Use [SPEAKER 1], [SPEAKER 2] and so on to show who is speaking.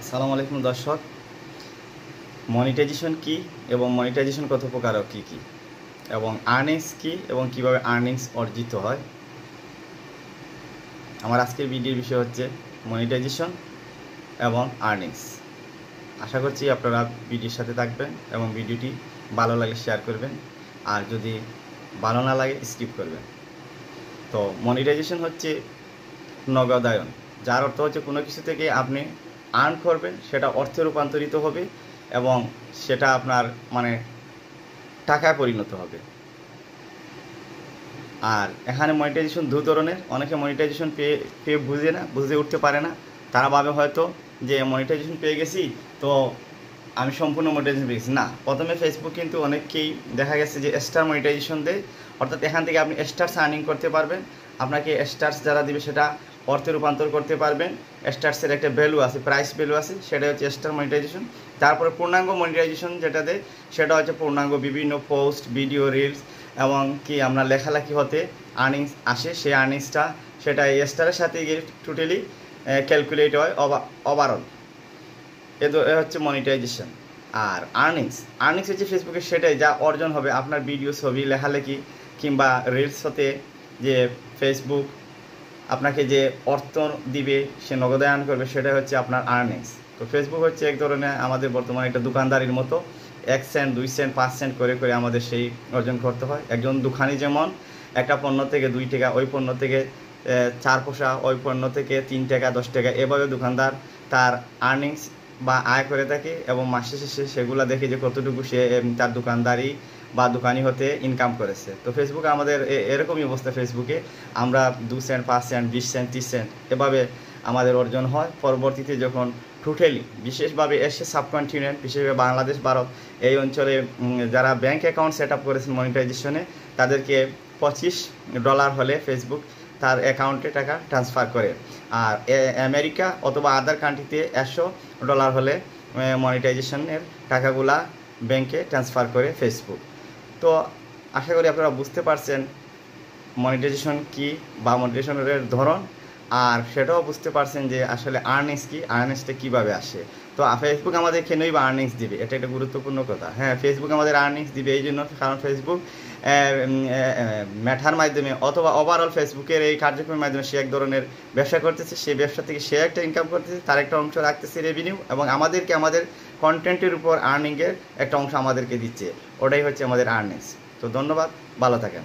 [SPEAKER 1] আসসালামু আলাইকুম দর্শক, মনিটাইজেশন কি এবং মনিটাইজেশন কত প্রকার ও কী কী এবং আর্নিংস কি এবং কিভাবে আর্নিংস অর্জিত হয়। আমার আজকের ভিডিওর বিষয় হচ্ছে মনিটাইজেশন এবং আর্নিংস। আশা করছি আপনারা ভিডিওর সাথে থাকবেন এবং ভিডিওটি ভালো লাগলে শেয়ার করবেন, আর যদি ভালো না লাগে স্কিপ করবেন। তো মনিটাইজেশন হচ্ছে নগদায়ন, যার অর্থ হচ্ছে কোনো কিছু থেকে আপনি আর্ন করবেন, সেটা অর্থে রূপান্তরিত হবে এবং সেটা আপনার টাকায় পরিণত হবে। আর এখানে মনিটাইজেশন দু ধরনের। অনেকে মনিটাইজেশন পেয়ে বুঝে উঠতে পারে না। তারা ভাবে হয়তো যে মনিটাইজেশন পেয়ে গেছি, তো আমি সম্পূর্ণ মনিটাইজেশন পেয়ে গেছি। না, প্রথমে ফেসবুক কিন্তু অনেককেই দেখা গেছে যে স্টার মনিটাইজেশন দেয়, অর্থাৎ এখান থেকে আপনি স্টার্স আর্নিং করতে পারবেন। আপনাকে স্টার্স যারা দিবে সেটা অর্থে রূপান্তর করতে পারবেন। স্টার্সের একটা ভ্যালু আছে, প্রাইস ভ্যালু আছে, সেটা হচ্ছে স্টার মনিটাইজেশন। তারপরে পূর্ণাঙ্গ মনিটাইজেশন যেটা দেয় সেটা হচ্ছে পূর্ণাঙ্গ বিভিন্ন পোস্ট, ভিডিও, রিলস এবং কি আমরা লেখালেখি হতে আর্নিংস আসে। সেই আর্নিংসটা সেটা এই স্টারের সাথে গিয়ে টোটালি ক্যালকুলেট হয় ওভারঅল। এ হচ্ছে মনিটাইজেশন। আর আর্নিংস হচ্ছে ফেসবুকের সেটাই যা অর্জন হবে আপনার ভিডিও, ছবি, লেখালেখি কিংবা রিলস হতে, যে ফেসবুক আপনাকে যে অর্থ দিবে, সে নগদায়ন করবে, সেটা হচ্ছে আপনার আর্নিংস। তো ফেসবুক হচ্ছে এক ধরনের আমাদের বর্তমানে একটা দোকানদারির মতো। 1 সেন্ট, 2 সেন্ট, 5 সেন্ট করে করে আমাদের সেই অর্জন করতে হয়। একজন দোকানি যেমন একটা পণ্য থেকে 2 টাকা, ওই পণ্য থেকে 4 পয়সা, ওই পণ্য থেকে 3 টাকা, 10 টাকা, এভাবে দোকানদার তার আর্নিংস বা আয় করে থাকে এবং মাসের শেষে সেগুলো দেখে যে কতটুকু সে তার দোকানদারি বা দোকানি হতে ইনকাম করেছে। তো ফেসবুকে আমাদের এরকমই অবস্থা। ফেসবুকে আমরা 2 সেন্ট, 5 সেন্ট, 20 সেন্ট, 30 সেন্ট এভাবে আমাদের অর্জন হয়। পরবর্তীতে যখন টোটালি বিশেষভাবে এসে সাবকন্টিনেন্ট, বিশেষভাবে বাংলাদেশ, ভারত এই অঞ্চলে যারা ব্যাঙ্ক অ্যাকাউন্ট সেট আপ করেছেন মনিটাইজেশনে, তাদেরকে $25 হলে ফেসবুক তার অ্যাকাউন্টে টাকা ট্রান্সফার করে। আর আমেরিকা অথবা আদার কান্ট্রিতে $100 হলে মনিটাইজেশনের টাকাগুলা ব্যাংকে ট্রান্সফার করে ফেসবুক। তো আশা করি আপনারা বুঝতে পারছেন মনিটাইজেশন কি বা মনিটাইজেশনের ধরন, আর সেটাও বুঝতে পারছেন যে আসলে আর্নিংস কি, আর্নিংসটা কীভাবে আসে। তো ফেসবুক আমাদের কেনই বা আর্নিংস দিবে, এটা একটা গুরুত্বপূর্ণ কথা। হ্যাঁ, ফেসবুক আমাদের আর্নিংস দিবে এই জন্য, কারণ ফেসবুক মেটার মাধ্যমে অথবা ওভারঅল ফেসবুকের এই কার্যক্রমের মাধ্যমে সে এক ধরনের ব্যবসা করতেছে। সেই ব্যবসা থেকে সে একটা ইনকাম করতেছে, তার একটা অংশ রাখতেছে রেভিনিউ, এবং আমাদেরকে আমাদের কন্টেন্টের উপর আর্নিংয়ের একটা অংশ আমাদেরকে দিচ্ছে। ওটাই হচ্ছে আমাদের আর্নিংস। তো ধন্যবাদ, ভালো থাকেন।